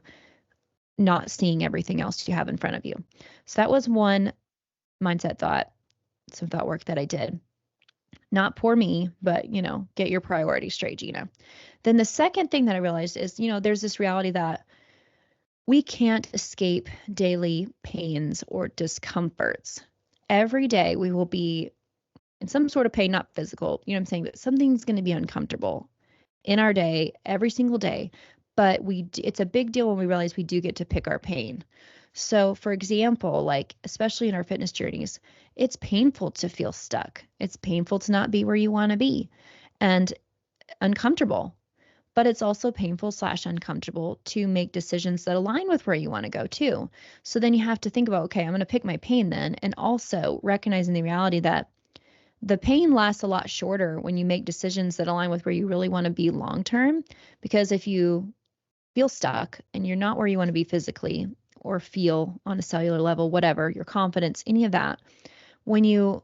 not seeing everything else you have in front of you. So that was one mindset thought, some thought work that I did. Not poor me, but, get your priorities straight, Gina. Then the second thing that I realized is, there's this reality that we can't escape daily pains or discomforts. Every day we will be in some sort of pain, not physical, you know what I'm saying, but something's going to be uncomfortable in our day, every single day. But it's a big deal when we realize we do get to pick our pain. So, for example, like, especially in our fitness journeys, it's painful to feel stuck. It's painful to not be where you want to be and uncomfortable. But it's also painful / uncomfortable to make decisions that align with where you want to go too. So then you have to think about, okay, I'm going to pick my pain then, and also recognizing the reality that the pain lasts a lot shorter when you make decisions that align with where you really want to be long term. Because if you feel stuck and you're not where you want to be physically or feel on a cellular level, whatever, your confidence, any of that, when you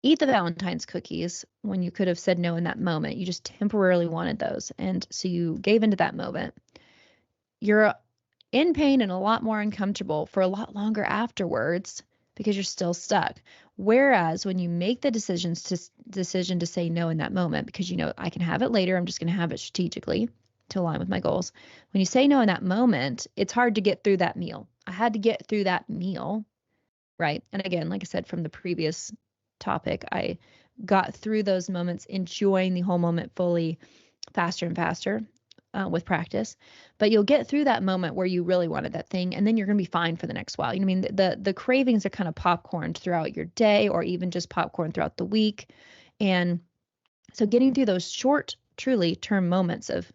eat the Valentine's cookies, when you could have said no in that moment, you just temporarily wanted those. And so you gave into that moment. You're in pain and a lot more uncomfortable for a lot longer afterwards because you're still stuck. Whereas when you make the decision to say no in that moment, because I can have it later, I'm just going to have it strategically to align with my goals. When you say no in that moment, it's hard to get through that meal. I had to get through that meal, right? And again, like I said from the previous topic, I got through those moments, enjoying the whole moment fully, faster and faster with practice. But you'll get through that moment where you really wanted that thing, and then you're going to be fine for the next while. The cravings are kind of popcorned throughout your day, or even just popcorn throughout the week. And so getting through those short, truly term moments of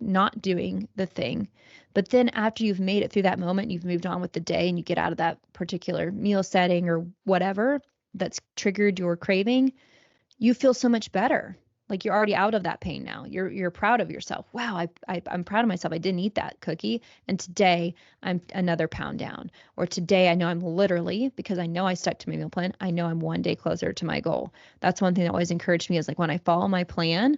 not doing the thing, but then after you've made it through that moment, you've moved on with the day, and you get out of that particular meal setting or whatever that's triggered your craving, you feel so much better. Like you're already out of that pain now. You're proud of yourself. Wow, I'm proud of myself. I didn't eat that cookie, and today I'm another pound down. Or today I know I'm literally, because I know I stuck to my meal plan, I know I'm one day closer to my goal. That's one thing that always encouraged me, is like when I follow my plan,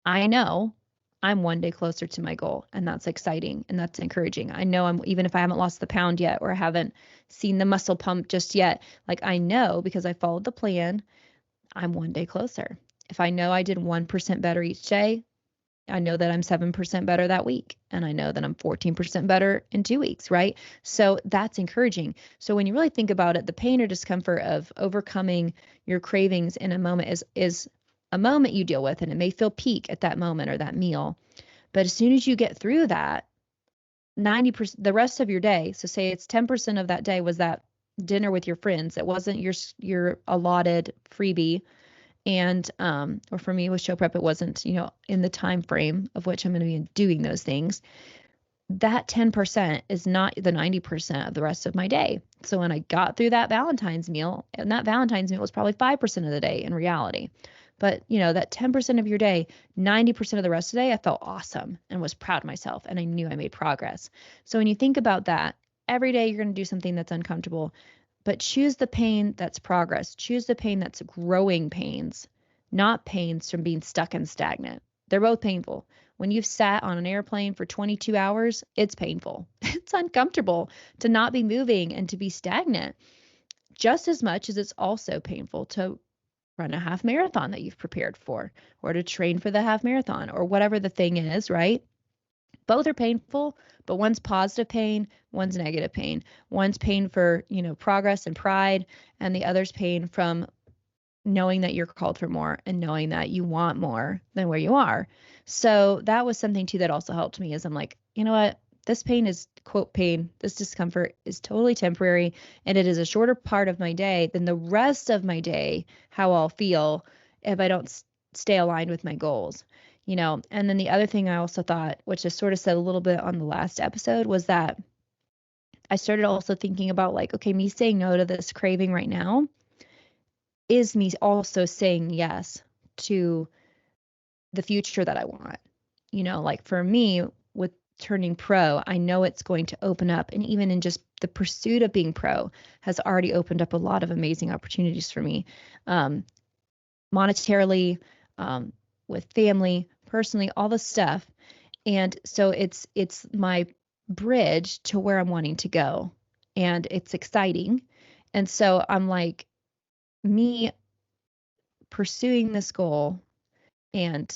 I know I'm one day closer to my goal, and that's exciting and that's encouraging. I know even if I haven't lost the pound yet or I haven't seen the muscle pump just yet, like I know because I followed the plan, I'm one day closer. If I know I did 1% better each day, I know that I'm 7% better that week, and I know that I'm 14% better in 2 weeks, right? So that's encouraging. So when you really think about it, the pain or discomfort of overcoming your cravings in a moment is a moment you deal with, and it may feel peak at that moment or that meal. But as soon as you get through that, 90%, the rest of your day, so say it's 10% of that day was that dinner with your friends. It wasn't your allotted freebie. And or for me with show prep, it wasn't, in the time frame of which I'm going to be doing those things. That 10% is not the 90% of the rest of my day. So when I got through that Valentine's meal, and that Valentine's meal was probably 5% of the day in reality. But, that 10% of your day, 90% of the rest of the day, I felt awesome and was proud of myself, and I knew I made progress. So when you think about that, every day you're going to do something that's uncomfortable, but choose the pain that's progress. Choose the pain that's growing pains, not pains from being stuck and stagnant. They're both painful. When you've sat on an airplane for 22 hours, it's painful. It's uncomfortable to not be moving and to be stagnant, just as much as it's also painful to run a half marathon that you've prepared for, or to train for the half marathon, or whatever the thing is, right? Both are painful, but one's positive pain, one's negative pain. One's pain for, progress and pride, and the other's pain from knowing that you're called for more and knowing that you want more than where you are. So that was something too that also helped me, is I'm like, you know what? This pain is, quote, pain. This discomfort is totally temporary, and it is a shorter part of my day than the rest of my day, how I'll feel if I don't stay aligned with my goals. And then the other thing I also thought, which I sort of said a little bit on the last episode, was that I started also thinking about, like, okay, me saying no to this craving right now is me also saying yes to the future that I want. Like for me, with turning pro, I know it's going to open up, and even in just the pursuit of being pro has already opened up a lot of amazing opportunities for me, monetarily, with family, personally, all the stuff. And so it's my bridge to where I'm wanting to go, and it's exciting. And so I'm like, me pursuing this goal and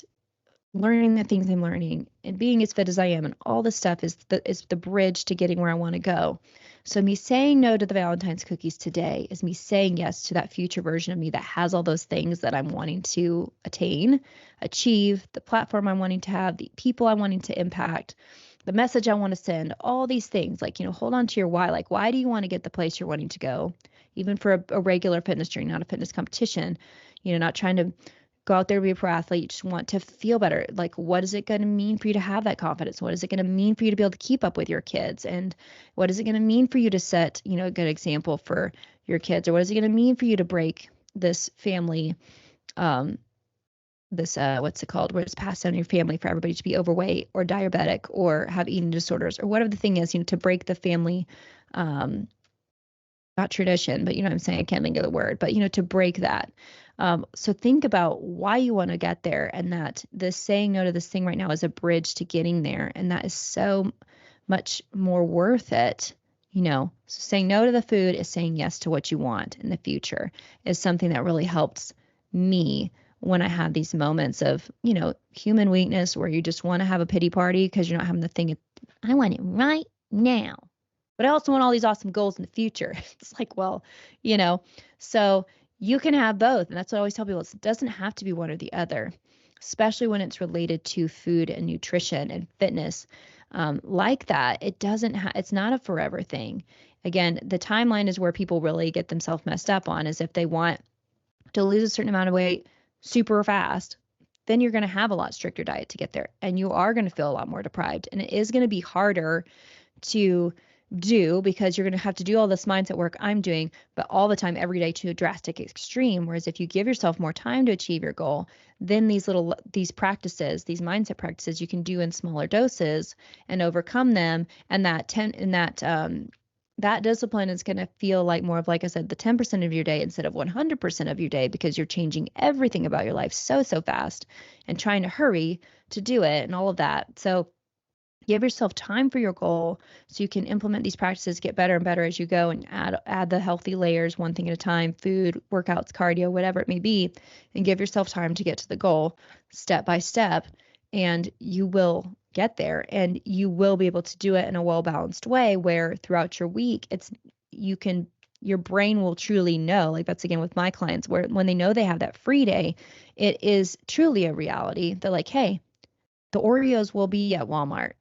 learning the things I'm learning and being as fit as I am and all this stuff is the bridge to getting where I want to go. So me saying no to the Valentine's cookies today is me saying yes to that future version of me that has all those things that I'm wanting to achieve, the platform I'm wanting to have, the people I'm wanting to impact, the message I want to send, all these things. Like, hold on to your why. Like, why do you want to get the place you're wanting to go? Even for a regular fitness journey, not a fitness competition, not trying to go out there to be a pro athlete. You just want to feel better. Like, what is it going to mean for you to have that confidence? What is it going to mean for you to be able to keep up with your kids? And what is it going to mean for you to set, a good example for your kids? Or what is it going to mean for you to break this family, what's it called, where it's passed down in your family for everybody to be overweight or diabetic or have eating disorders or whatever the thing is, to break the family, not tradition, but what I'm saying, I can't think of the word, but to break that. So think about why you want to get there, and that this saying no to this thing right now is a bridge to getting there. And that is so much more worth it. So saying no to the food is saying yes to what you want in the future, is something that really helps me when I have these moments of, human weakness where you just want to have a pity party because you're not having the thing. I want it right now, but I also want all these awesome goals in the future. It's like, well, so you can have both. And that's what I always tell people. It doesn't have to be one or the other, especially when it's related to food and nutrition and fitness, like that. It's not a forever thing. Again, the timeline is where people really get themselves messed up on, is if they want to lose a certain amount of weight super fast, then you're going to have a lot stricter diet to get there. And you are going to feel a lot more deprived. And it is going to be harder to do, because you're going to have to do all this mindset work I'm doing, but all the time, every day, to a drastic extreme. Whereas if you give yourself more time to achieve your goal, then these practices, these mindset practices, you can do in smaller doses and overcome them. And that discipline is going to feel like more of, like I said, the 10% of your day instead of 100% of your day, because you're changing everything about your life so fast and trying to hurry to do it and all of that. So give yourself time for your goal so you can implement these practices, get better and better as you go, and add the healthy layers one thing at a time, food, workouts, cardio, whatever it may be, and give yourself time to get to the goal step by step, and you will get there, and you will be able to do it in a well-balanced way where throughout your week your brain will truly know. Like, that's again with my clients, where when they know they have that free day, it is truly a reality. They're like, hey, the Oreos will be at Walmart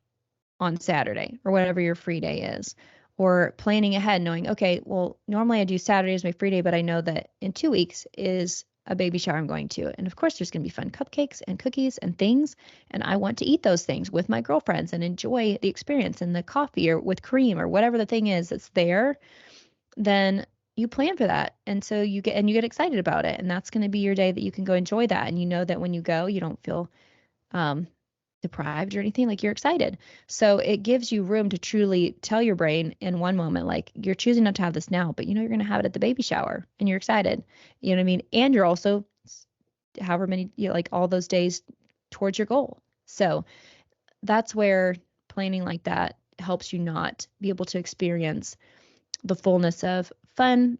on Saturday, or whatever your free day is, or planning ahead, knowing, okay, well, normally I do Saturday as my free day, but I know that in 2 weeks is a baby shower I'm going to. And of course, there's going to be fun cupcakes and cookies and things. And I want to eat those things with my girlfriends and enjoy the experience and the coffee or with cream or whatever the thing is that's there. Then you plan for that. And so you get excited about it. And that's going to be your day that you can go enjoy that. And you know that when you go, you don't feel, deprived or anything, like you're excited. So it gives you room to truly tell your brain in one moment, like, you're choosing not to have this now, but you're going to have it at the baby shower and you're excited. You know what I mean? And you're also however many, like all those days towards your goal. So that's where planning like that helps you not be able to experience the fullness of fun,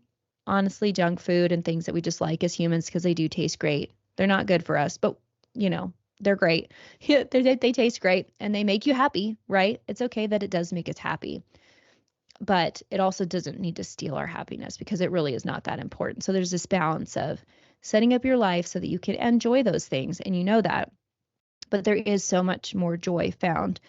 honestly, junk food and things that we just like as humans because they do taste great. They're not good for us, but they're great. They taste great and they make you happy, right? It's okay that it does make us happy, but it also doesn't need to steal our happiness because it really is not that important. So there's this balance of setting up your life so that you can enjoy those things and you know that. But there is so much more joy found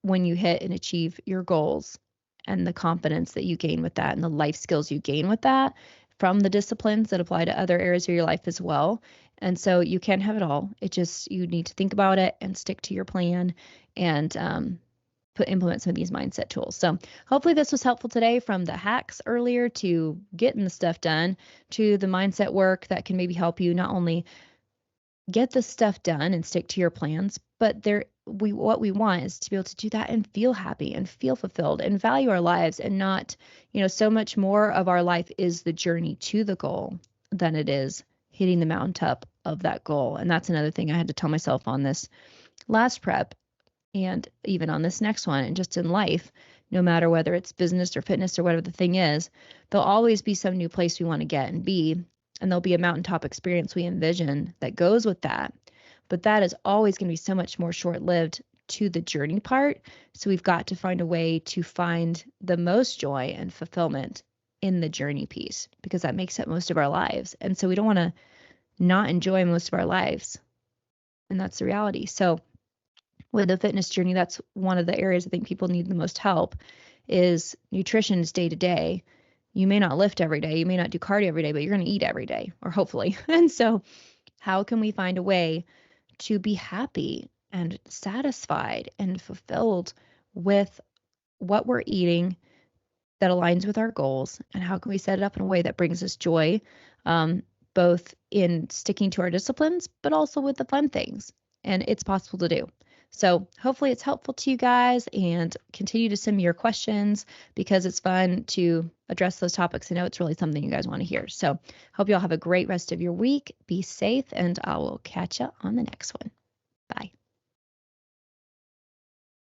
when you hit and achieve your goals and the confidence that you gain with that and the life skills you gain with that from the disciplines that apply to other areas of your life as well. And so you can have it all. It just, you need to think about it and stick to your plan and implement some of these mindset tools. So hopefully this was helpful today, from the hacks earlier to getting the stuff done to the mindset work that can maybe help you not only get the stuff done and stick to your plans, but what we want is to be able to do that and feel happy and feel fulfilled and value our lives, and not, so much more of our life is the journey to the goal than it is hitting the mountaintop of that goal. And that's another thing I had to tell myself on this last prep, and even on this next one, and just in life, no matter whether it's business or fitness or whatever the thing is, there'll always be some new place we want to get and be, and there'll be a mountaintop experience we envision that goes with that. But that is always going to be so much more short-lived to the journey part. So we've got to find a way to find the most joy and fulfillment in the journey piece, because that makes up most of our lives. And so we don't want to not enjoy most of our lives. And that's the reality. So with the fitness journey, that's one of the areas I think people need the most help, is nutrition is day to day. You may not lift every day, you may not do cardio every day, but you're going to eat every day, or hopefully. And so how can we find a way to be happy and satisfied and fulfilled with what we're eating that aligns with our goals? And how can we set it up in a way that brings us joy, both in sticking to our disciplines, but also with the fun things? And it's possible to do. So hopefully it's helpful to you guys, and continue to send me your questions because it's fun to address those topics. I know it's really something you guys want to hear. So hope you all have a great rest of your week. Be safe, and I will catch you on the next one. Bye.